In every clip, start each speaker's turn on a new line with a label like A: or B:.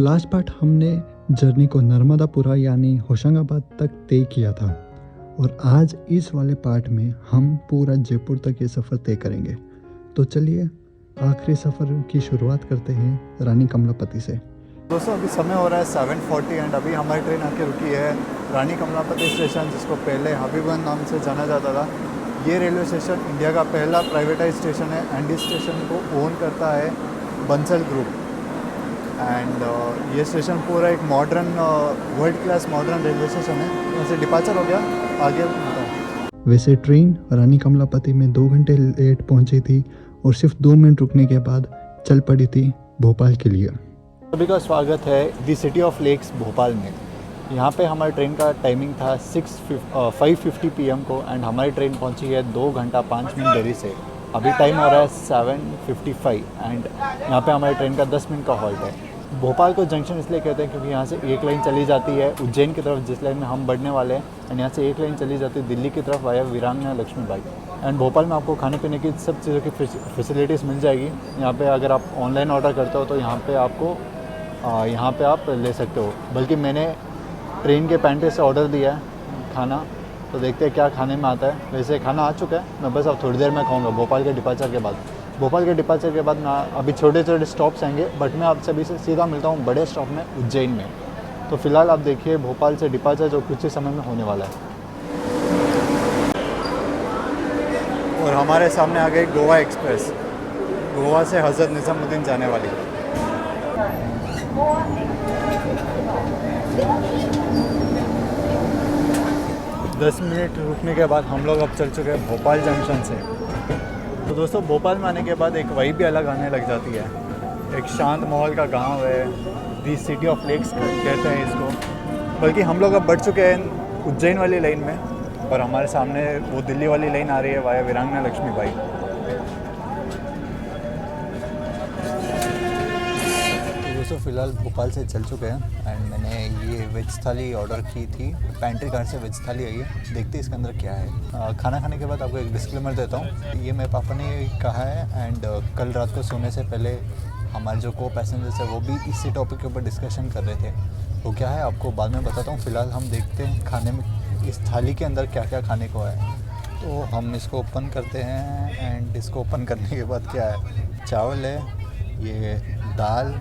A: Last part हमने journey को नर्मदापुरा यानी होशंगाबाद तक तय किया था और आज इस वाले पार्ट में हम पूरा जयपुर तक ये सफ़र तय करेंगे। तो चलिए आखिरी सफ़र की शुरुआत करते हैं रानी कमलापति से।
B: दोस्तों अभी समय हो रहा है 7:40 एंड अभी हमारी ट्रेन आके रुकी है रानी कमलापति स्टेशन, जिसको पहले हबीबगंज नाम से जाना जाता था। ये रेलवे स्टेशन इंडिया का पहला प्राइवेटाइज स्टेशन है एंड इस स्टेशन को ओन करता है बंसल ग्रुप। एंड ये स्टेशन पूरा एक modern world class modern railway station है। यहाँ से डिपार्चर हो गया, आगे बताओ।
A: वैसे ट्रेन रानी कमलापति में 2 घंटे लेट पहुंची थी और सिर्फ 2 मिनट रुकने के बाद चल पड़ी थी भोपाल के लिए।
B: सभी का स्वागत है दी सिटी ऑफ लेक्स भोपाल में। यहाँ पे हमारी ट्रेन का टाइमिंग था 5:50 PM को एंड हमारी ट्रेन पहुँची है 2 घंटा 5 मिनट देरी से। अभी टाइम हो रहा है 7:55 एंड यहाँ पे हमारी ट्रेन का 10 मिनट का हॉल्ट है। भोपाल को जंक्शन इसलिए कहते हैं क्योंकि यहाँ से एक लाइन चली जाती है उज्जैन की तरफ, जिस लाइन में हम बढ़ने वाले हैं, एंड यहाँ से एक लाइन चली जाती है दिल्ली की तरफ वाया वीरांगना लक्ष्मीबाई। एंड भोपाल में आपको खाने पीने की सब चीज़ों की फैसिलिटीज़ मिल जाएगी। यहाँ पे अगर आप ऑनलाइन ऑर्डर करते हो तो यहाँ पे आप ले सकते हो। बल्कि मैंने ट्रेन के पेंट्री से ऑर्डर दिया है खाना, तो देखते हैं क्या खाने में आता है। वैसे खाना आ चुका है, मैं बस अब थोड़ी देर में खाऊंगा भोपाल के डिपार्चर के बाद। भोपाल के डिपार्चर के बाद मैं अभी छोटे छोटे स्टॉप्स आएंगे, बट मैं आप सभी से सीधा मिलता हूँ बड़े स्टॉप में उज्जैन में। तो फिलहाल आप देखिए भोपाल से डिपार्चर जो कुछ ही समय में होने वाला है। और हमारे सामने आ गई गोवा एक्सप्रेस, गोवा से हज़रत निज़ामुद्दीन जाने वाली। दस मिनट रुकने के बाद हम लोग अब चल चुके हैं भोपाल जंक्शन से। तो दोस्तों भोपाल में आने के बाद एक वाइब भी अलग आने लग जाती है। एक शांत माहौल का गांव है, दी सिटी ऑफ लेक्स कहते हैं इसको। बल्कि हम लोग अब बढ़ चुके हैं उज्जैन वाली लाइन में और हमारे सामने वो दिल्ली वाली लाइन आ रही है वाया वीरांगना लक्ष्मीबाई। तो फ़िलहाल भोपाल से चल चुके हैं एंड मैंने ये वेज थाली ऑर्डर की थी। पेंट्री कार से वेज थाली आई है, देखते हैं इसके अंदर क्या है। खाना खाने के बाद आपको एक डिस्क्लेमर देता हूँ। ये मेरे पापा ने कहा है एंड कल रात को सोने से पहले हमारे जो को पैसेंजर्स है वो भी इसी टॉपिक के ऊपर डिस्कशन कर रहे थे। तो क्या है आपको बाद में बताता हूँ। फ़िलहाल हम देखते हैं खाने में इस थाली के अंदर क्या क्या खाने को है। तो हम इसको ओपन करते हैं एंड इसको ओपन करने के बाद क्या है, चावल है, ये दाल,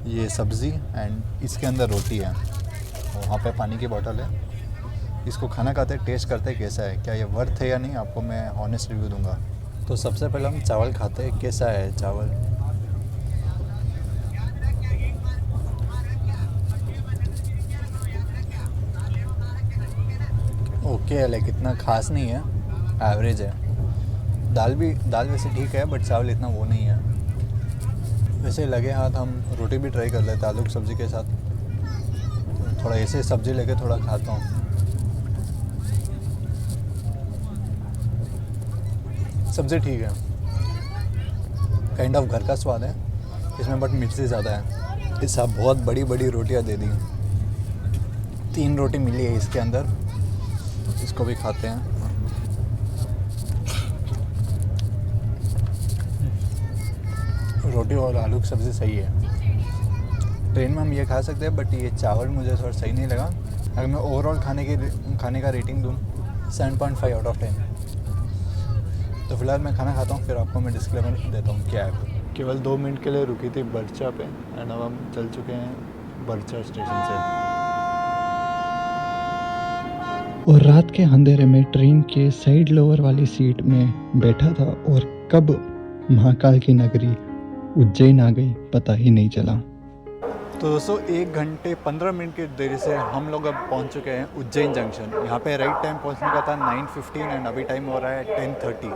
B: ये सब्ज़ी एंड इसके अंदर रोटी है। वहाँ पे पानी की बोतल है। इसको खाना खाते टेस्ट करते कैसा है, क्या ये वर्थ है या नहीं, आपको मैं ऑनेस्ट रिव्यू दूंगा। तो सबसे पहले हम चावल खाते हैं, कैसा है चावल। ओके है, लाइक इतना खास नहीं है, एवरेज है। दाल वैसे ठीक है बट चावल इतना वो नहीं है। वैसे लगे हाथ हम रोटी भी ट्राई कर लेते आलू की सब्ज़ी के साथ। तो थोड़ा ऐसे सब्ज़ी लेके थोड़ा खाता हूँ। सब्ज़ी ठीक है, काइंड ऑफ घर का स्वाद है इसमें, बट मिर्ची ज़्यादा है। इस सब बहुत बड़ी बड़ी रोटियाँ दे दी, 3 रोटी मिली है इसके अंदर। इसको भी खाते हैं। रोटी और आलू की सब्ज़ी सही है। ट्रेन में हम ये खा सकते हैं बट ये चावल मुझे थोड़ा सही नहीं लगा। अगर मैं ओवरऑल खाने का रेटिंग दूँ 7.5 आउट ऑफ 10। तो फिलहाल मैं खाना खाता हूँ, फिर आपको मैं डिस्क्लेमर देता हूँ क्या है। केवल 2 मिनट के लिए रुकी थी बर्चा पे एंड अब हम चल चुके हैं बर्चा स्टेशन से।
A: और रात के अंधेरे में ट्रेन के साइड लोअर वाली सीट में बैठा था और कब महाकाल की नगरी उज्जैन आ गई पता ही नहीं चला।
B: तो दोस्तों 1 घंटे 15 मिनट की देरी से हम लोग अब पहुंच चुके हैं उज्जैन जंक्शन। यहाँ पे राइट टाइम पहुंचने का था 9:15 एंड अभी टाइम हो रहा है 10:30।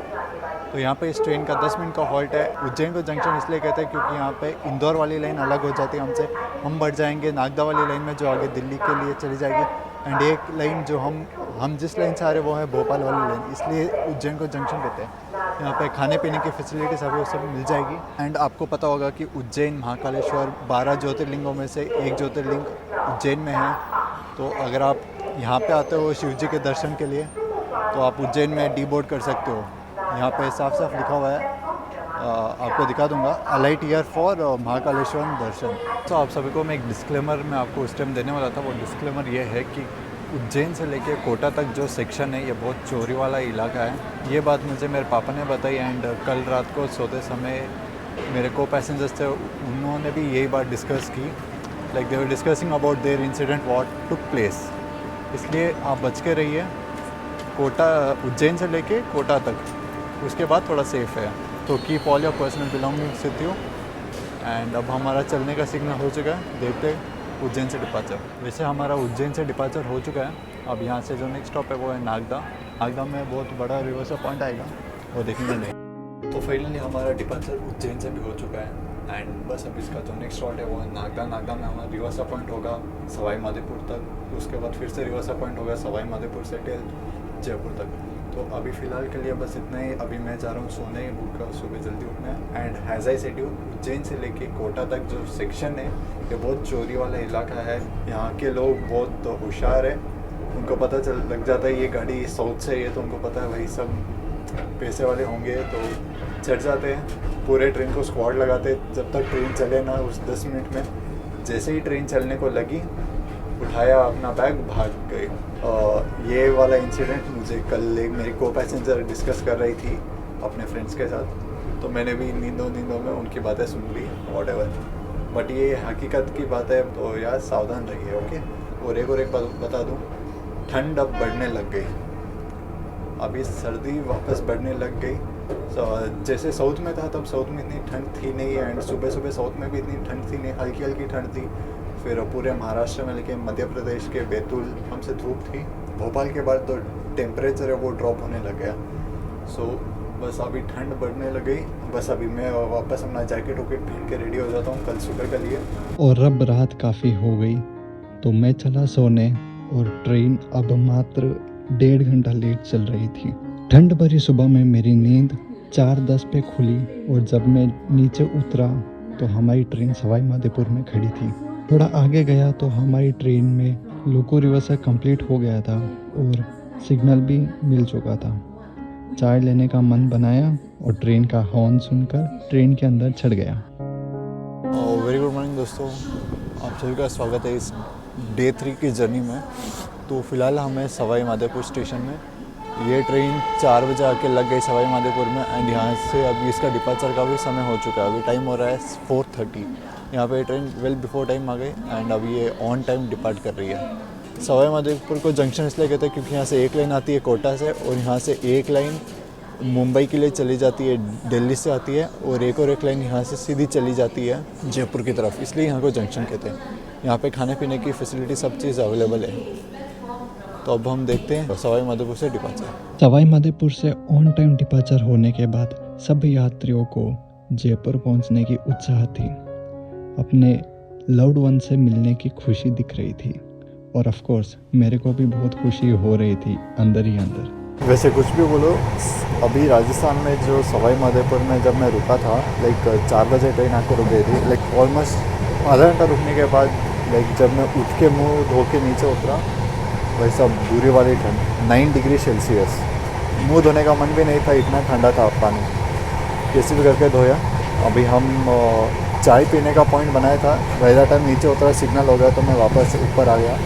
B: तो यहाँ पे इस ट्रेन का 10 मिनट का हॉल्ट है। उज्जैन को जंक्शन इसलिए कहते हैं क्योंकि यहाँ पे इंदौर वाली लाइन अलग हो जाती है हमसे। हम बढ़ जाएंगे नागदा वाली लाइन में जो आगे दिल्ली के लिए चली जाएगी एंड एक लाइन जो हम जिस लाइन से आ रहे हैं वो है भोपाल वाली लाइन, इसलिए उज्जैन को जंक्शन कहते हैं। यहाँ पे खाने पीने की फैसिलिटीज़ अभी सब मिल जाएगी। एंड आपको पता होगा कि उज्जैन महाकालेश्वर 12 ज्योतिर्लिंगों में से एक ज्योतिर्लिंग उज्जैन में है। तो अगर आप यहाँ पे आते हो शिव जी के दर्शन के लिए तो आप उज्जैन में डी बोर्ड कर सकते हो। यहाँ पे साफ साफ लिखा हुआ है आपको दिखा दूंगा अलाइट ईयर फॉर महाकालेश्वर दर्शन। तो आप सभी को मैं एक डिस्क्लेमर मैं आपको उस टाइम देने वाला था। वो डिस्क्लेमर ये है कि उज्जैन से लेके कोटा तक जो सेक्शन है ये बहुत चोरी वाला इलाका है। ये बात मुझे मेरे पापा ने बताई एंड कल रात को सोते समय मेरे को पैसेंजर्स थे उन्होंने भी यही बात डिस्कस की। Like they were discussing about their incident what took place. इसलिए आप बच के रहिए कोटा उज्जैन से लेके कोटा तक, उसके बाद थोड़ा सेफ़ है। तो keep all your personal belongings with you. And अब हमारा चलने का सिग्नल हो चुका है, देखते उज्जैन से डिपार्चर। वैसे हमारा उज्जैन से डिपार्चर हो चुका है। अब यहाँ से जो नेक्स्ट स्टॉप है वो है नागदा। नागदा में बहुत बड़ा रिवर्सल पॉइंट आएगा, वो देखेंगे नहीं। तो फाइनली हमारा डिपार्चर उज्जैन से भी हो चुका है एंड बस अब इसका जो नेक्स्ट स्पॉट है वो है नागदा। नागदा में हमारा रिवर्सल पॉइंट होगा सवाई माधोपुर तक, उसके बाद फिर से रिवर्सल पॉइंट होगा सवाई माधोपुर से टिल जयपुर तक। तो अभी फ़िलहाल के लिए बस इतना ही। अभी मैं जा रहा हूँ सोने, भूख सुबह जल्दी उठना है। And has I said you, Ujjain से लेके कोटा तक जो सेक्शन है ये बहुत चोरी वाला इलाका है। यहाँ के लोग बहुत होशियार है, उनको पता चल लग जाता है ये गाड़ी साउथ से है तो उनको पता है भाई सब पैसे वाले होंगे तो चढ़ जाते हैं। पूरे ट्रेन को स्क्वाड लगाते जब तक ट्रेन चले ना उस 10 मिनट में। जैसे ही ट्रेन चलने को लगी उठाया अपना बैग भाग गए। ये वाला इंसिडेंट मुझे कल एक मेरी को पैसेंजर डिस्कस कर रही थी अपने फ्रेंड्स के साथ, तो मैंने भी नींदों में उनकी बातें सुन ली व्हाटएवर। बट ये हकीकत की बात है तो यार सावधान रहिए, ओके। और एक बात बता दूँ, ठंड अब बढ़ने लग गई। अभी सर्दी वापस बढ़ने लग गई। जैसे साउथ में था तब साउथ में इतनी ठंड थी नहीं एंड सुबह साउथ में भी इतनी ठंड थी नहीं, हल्की हल्की ठंड थी। फिर पूरे महाराष्ट्र में लेके मध्य प्रदेश के बैतूल हमसे धूप थी। भोपाल के बाद तो टेम्परेचर है वो ड्रॉप होने लग गया। सो बस अभी ठंड बढ़ने लग गई। बस अभी मैं वापस अपना जैकेट वैकेट पहन के रेडी हो जाता हूँ कल सुबह के लिए।
A: और अब रात काफ़ी हो गई तो मैं चला सोने और ट्रेन अब मात्र 1.5 घंटा लेट चल रही थी। ठंड भरी सुबह में मेरी नींद 4:10 पे खुली और जब मैं नीचे उतरा तो हमारी ट्रेन सवाई माधोपुर में खड़ी थी। थोड़ा आगे गया तो हमारी ट्रेन में लोको रिवर्सल कंप्लीट हो गया था और सिग्नल भी मिल चुका था। चाय लेने का मन बनाया और ट्रेन का हॉर्न सुनकर ट्रेन के अंदर चढ़ गया।
B: वेरी गुड मॉर्निंग दोस्तों, आप सभी का स्वागत है इस डे 3 की जर्नी में। तो फ़िलहाल हमें सवाई माधोपुर स्टेशन में ये ट्रेन 4 बजे आके लग गई सवाई माधोपुर में एंड यहाँ से अभी इसका डिपार्चर का भी समय हो चुका है। अभी टाइम हो रहा है 4:30। यहाँ पे ट्रेन वेल बिफोर टाइम आ गई एंड अभी ये ऑन टाइम डिपार्ट कर रही है। सवाई माधोपुर को जंक्शन इसलिए कहते हैं क्योंकि यहाँ से एक लाइन आती है कोटा से और यहाँ से एक लाइन मुंबई के लिए चली जाती है, दिल्ली से आती है, और एक लाइन यहाँ से सीधी चली जाती है जयपुर की तरफ, इसलिए यहाँ को जंक्शन कहते हैं। यहाँ पे खाने पीने की फैसिलिटी सब चीज़ अवेलेबल है। तो अब हम देखते हैं सवाई माधोपुर से डिपार्चर।
A: सवाई माधोपुर से ऑन टाइम डिपार्चर होने के बाद सभी यात्रियों को जयपुर पहुंचने की उत्साह थी। अपने लव्ड वन से मिलने की खुशी दिख रही थी और ऑफ कोर्स मेरे को भी बहुत खुशी हो रही थी अंदर ही अंदर।
B: वैसे कुछ भी बोलो, अभी राजस्थान में जो सवाई माधोपुर में जब मैं रुका था, लाइक 4 बजे ट्रेन आकर रुक गई थी। लाइक ऑलमोस्ट आधा घंटा रुकने के बाद लाइक जब मैं उठ के मुँह धो के नीचे उतरा, वैसा बुरी वाली ठंड 9 डिग्री सेल्सियस। मुँह धोने का मन भी नहीं था, इतना ठंडा था पानी। कैसे भी करके धोया। अभी हम चाय पीने का पॉइंट बनाया था, वैसा टाइम नीचे उतरा, सिग्नल हो गया तो मैं वापस ऊपर आ गया।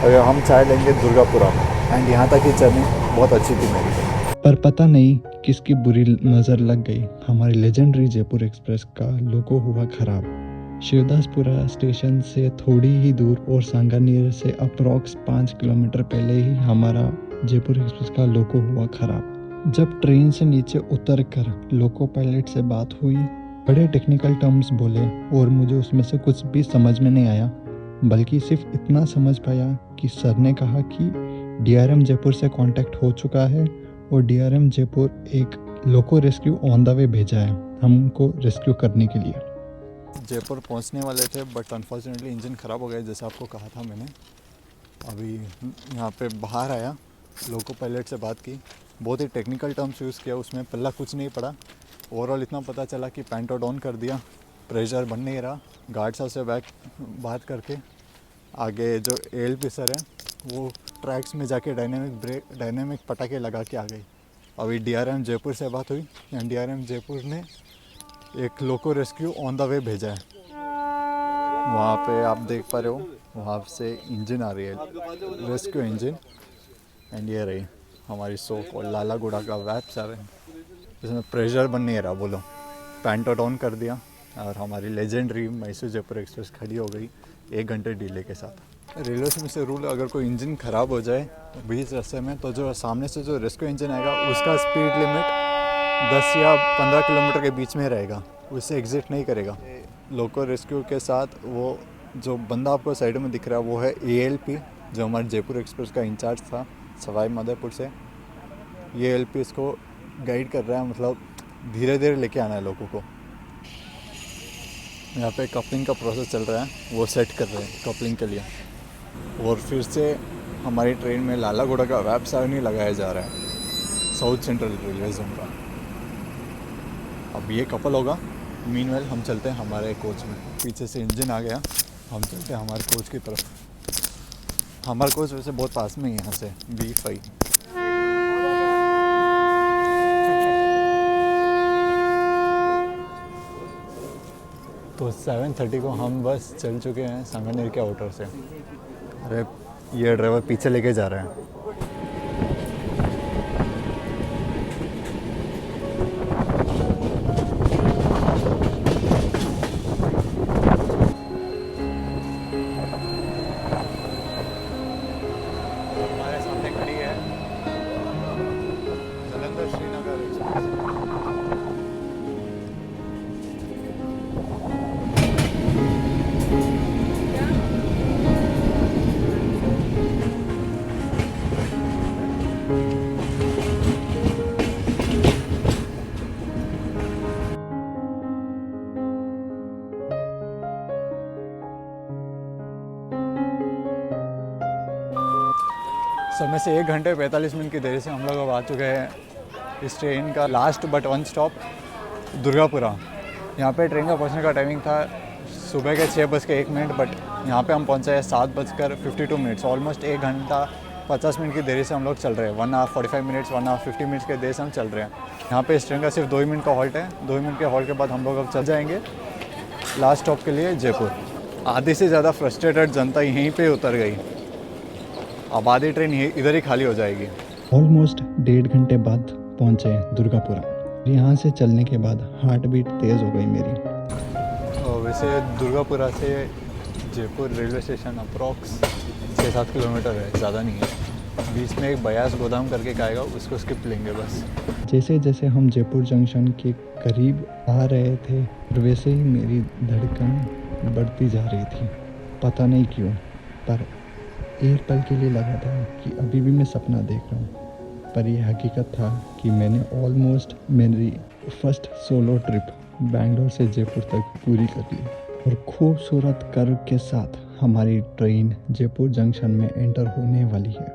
B: अगर हम चाय लेंगे दुर्गापुरा में एंड यहाँ तक की जर्नी बहुत अच्छी थी मेरी।
A: पर पता नहीं किसकी बुरी नज़र लग गई, हमारी लेजेंडरी जयपुर एक्सप्रेस का लोगो हुआ खराब। शिवदासपुरा स्टेशन से थोड़ी ही दूर और सांगानेर से अप्रॉक्स 5 किलोमीटर पहले ही हमारा जयपुर एक्सप्रेस का लोगो हुआ खराब। जब ट्रेन से नीचे उतर कर लोको पायलट से बात हुई, बड़े टेक्निकल टर्म्स बोले और मुझे उसमें से कुछ भी समझ में नहीं आया, बल्कि सिर्फ इतना समझ पाया कि सर ने कहा कि DRM जयपुर से कांटेक्ट हो चुका है और DRM जयपुर एक लोको रेस्क्यू ऑन द वे भेजा है हमको रेस्क्यू करने के लिए।
B: जयपुर पहुंचने वाले थे बट अनफॉर्चुनेटली इंजन ख़राब हो गया, जैसे आपको कहा था मैंने। अभी यहाँ पे बाहर आया, लोको पायलट से बात की, बहुत ही टेक्निकल टर्म्स यूज़ किया, उसमें पल्ला कुछ नहीं पड़ा। ओवरऑल इतना पता चला कि पैंटो डाउन कर दिया, प्रेशर बन नहीं रहा। गार्ड साहब से बात करके आगे जो ALP सर है वो ट्रैक्स में जाके डायनेमिक पटाखे लगा के आ गई। अभी DRM जयपुर से बात हुई एंड DRM जयपुर ने एक लोको रेस्क्यू ऑन द वे भेजा है। वहाँ पे आप देख पा रहे हो, वहाँ से इंजन आ रही है, रेस्क्यू इंजन। एंड ये रही हमारी सोप और लाला गुड़ा का वैप 7, इसमें प्रेशर बन नहीं रहा बोलो। पैंट ऑन कर दिया और हमारी लेजेंडरी मैसूर जयपुर एक्सप्रेस खड़ी हो गई 1 घंटे डिले के साथ। रेलवे में से रूल, अगर कोई इंजन ख़राब हो जाए बीच रास्ते में, तो जो सामने से जो रेस्क्यू इंजन आएगा उसका स्पीड लिमिट 10 या 15 किलोमीटर के बीच में रहेगा, उससे एग्जिट नहीं करेगा। लोको रेस्क्यू के साथ वो जो बंदा आपको साइड में दिख रहा है वो है ALP, जो हमारे जयपुर एक्सप्रेस का इंचार्ज था सवाई माधोपुर से। ये ALP इसको गाइड कर रहा है, मतलब धीरे धीरे लेके आना है लोगों को। यहाँ पे कपलिंग का प्रोसेस चल रहा है, वो सेट कर रहे हैं कपलिंग के लिए। और फिर से हमारी ट्रेन में लाला घोड़ा का वैप 7 ही लगाया जा रहा है, साउथ सेंट्रल रेलवे जोन का। अब ये कपल होगा, मीनवेल हम चलते हैं हमारे कोच में। पीछे से इंजन आ गया, हम चलते हैं हमारे कोच की तरफ। हमारा कोच वैसे बहुत पास में ही यहाँ से B5। तो 7:30 को हम बस चल चुके हैं संगनेर के आउटर से। अरे ये ड्राइवर पीछे लेके जा रहे हैं। हमारे सामने खड़ी है जालंधर श्रीनगर एक्सप्रेस। समय से 1 घंटे 45 मिनट की देरी से हम लोग अब आ चुके हैं इस ट्रेन का last but one stop Durgapura. यहाँ पे ट्रेन का पहुँचने का टाइमिंग था सुबह के 6:01, बट यहाँ पे हम पहुँचे हैं 7:52। ऑलमोस्ट 1 घंटा 50 मिनट की देरी से हम लोग चल रहे हैं। 1 आवर 45 मिनट्स 1 आवर 50 मिनट्स के देरी से हम चल रहे हैं। यहाँ पे इस ट्रेन का सिर्फ 2 मिनट का हॉल्ट है। 2 मिनट के हॉल्ट के बाद हम लोग अब चल जाएंगे लास्ट स्टॉप के लिए जयपुर। आधी से ज़्यादा फ्रस्ट्रेटेड जनता यहीं पे उतर गई। अब आधी ट्रेन इधर ही खाली हो जाएगी।
A: ऑलमोस्ट 1.5 घंटे बाद पहुंचे दुर्गापुरा। यहाँ से चलने के बाद हार्ट बीट तेज़ हो गई मेरी।
B: और वैसे दुर्गापुरा से Jaipur railway station approx 6-7 kilometre है, ज़्यादा नहीं है। बीच में एक बयास गोदाम करके एक आएगा, उसको स्किप लेंगे बस।
A: जैसे जैसे हम जयपुर जंक्शन के करीब आ रहे थे, वैसे ही मेरी धड़कन बढ़ती जा रही थी। पता नहीं क्यों, पर एक पल के लिए लगा था कि अभी भी मैं सपना देख रहा हूँ, पर यह हकीकत था कि मैंने ऑलमोस्ट मेरी फर्स्ट सोलो ट्रिप बैंगलोर से जयपुर तक पूरी कर ली। और खूबसूरत कर्व के साथ हमारी ट्रेन जयपुर जंक्शन में एंटर होने वाली है।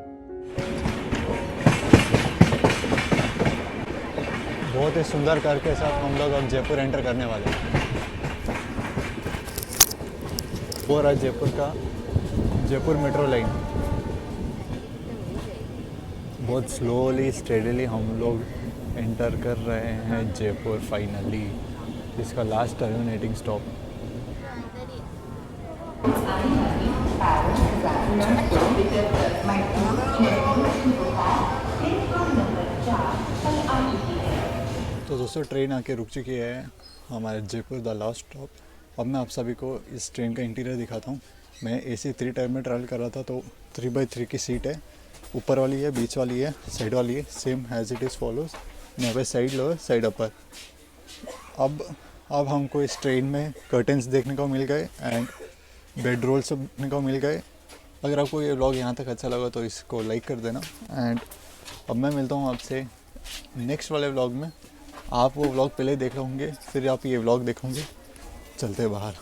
B: बहुत ही सुंदर कर्व के साथ हम लोग अब जयपुर एंटर करने वाले हैं। वो रहा जयपुर का जयपुर मेट्रो लाइन। बहुत स्लोली स्टेडीली हम लोग एंटर कर रहे हैं जयपुर फाइनली, इसका लास्ट टर्मिनेटिंग स्टॉप। तो दोस्तों ट्रेन आके रुक चुकी है हमारे जयपुर द लास्ट स्टॉप। अब मैं आप सभी को इस ट्रेन का इंटीरियर दिखाता हूँ। मैं AC 3 टाइप में ट्रैवल कर रहा था, तो 3x3 की सीट है। ऊपर वाली है, बीच वाली है, साइड वाली है, same as it is follows. यहाँ पे साइड लोअर साइड अपर। अब हमको इस ट्रेन में कर्टन्स देखने को मिल गए एंड बेड रोल्स देखने को मिल गए। अगर आपको ये व्लॉग यहाँ तक अच्छा लगा तो इसको लाइक कर देना। एंड अब मैं मिलता हूँ आपसे नेक्स्ट वाले व्लॉग में। आप वो व्लॉग पहले देख होंगे, फिर आप ये व्लॉग देखोगे। चलते बाहर।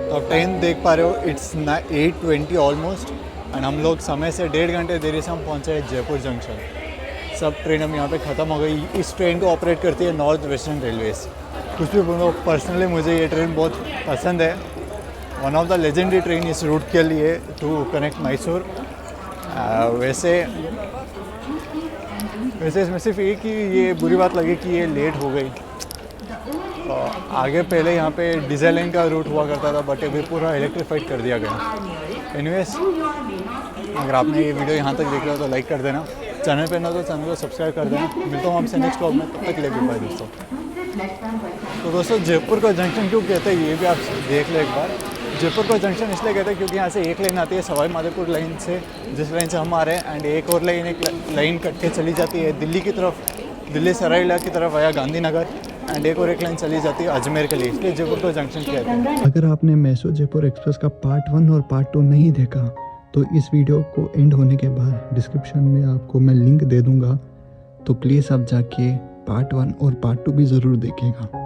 B: तो आप टाइम देख पा रहे हो, इट्स 8:20 ऑलमोस्ट। एंड हम लोग समय से 1.5 घंटे देरी से हम पहुंचे हैं जयपुर जंक्शन। सब ट्रेन अब यहाँ पे ख़त्म हो गई। इस ट्रेन को ऑपरेट करती है नॉर्थ वेस्टर्न रेलवेज़। कुछ भी बोलो, पर्सनली मुझे ये ट्रेन बहुत पसंद है। One of the legendary train इस रूट के लिए टू कनेक्ट मैसूर। वैसे इसमें सिर्फ एक ही ये बुरी बात लगी कि ये लेट हो गई। आगे पहले यहाँ पे डीजल लाइन का रूट हुआ करता था, बट अभी पूरा इलेक्ट्रीफाइड कर दिया गया। एनीवेज, अगर आपने ये वीडियो यहाँ तक देख लिया तो लाइक कर देना, चैनल पे ना तो चैनल को सब्सक्राइब कर देना। मिलता हूँ आपसे नेक्स्ट व्लॉग में, तब तक के लिए गुड बाय दोस्तों। तो दोस्तों, जयपुर का जंक्शन क्यों कहते हैं ये भी आप देख लो एक बार। जयपुर का जंक्शन इसलिए कहते हैं क्योंकि यहाँ से एक लाइन आती है सवाई माधोपुर लाइन से, जिस लाइन से हम आ रहे हैं, एंड एक और लाइन लाइन कट के चली जाती है दिल्ली की तरफ, दिल्ली सराइला की तरफ आया गांधीनगर, एंड एक लाइन चली जाती है अजमेर के लिए, इसलिए जयपुर का जंक्शन कहते हैं।
A: अगर आपने मैसूर जयपुर एक्सप्रेस का पार्ट 1 और पार्ट 2 नहीं देखा तो इस वीडियो को एंड होने के बाद डिस्क्रिप्शन में आपको मैं लिंक दे दूंगा, तो प्लीज़ आप जाके पार्ट 1 और पार्ट 2 भी ज़रूर देखिएगा।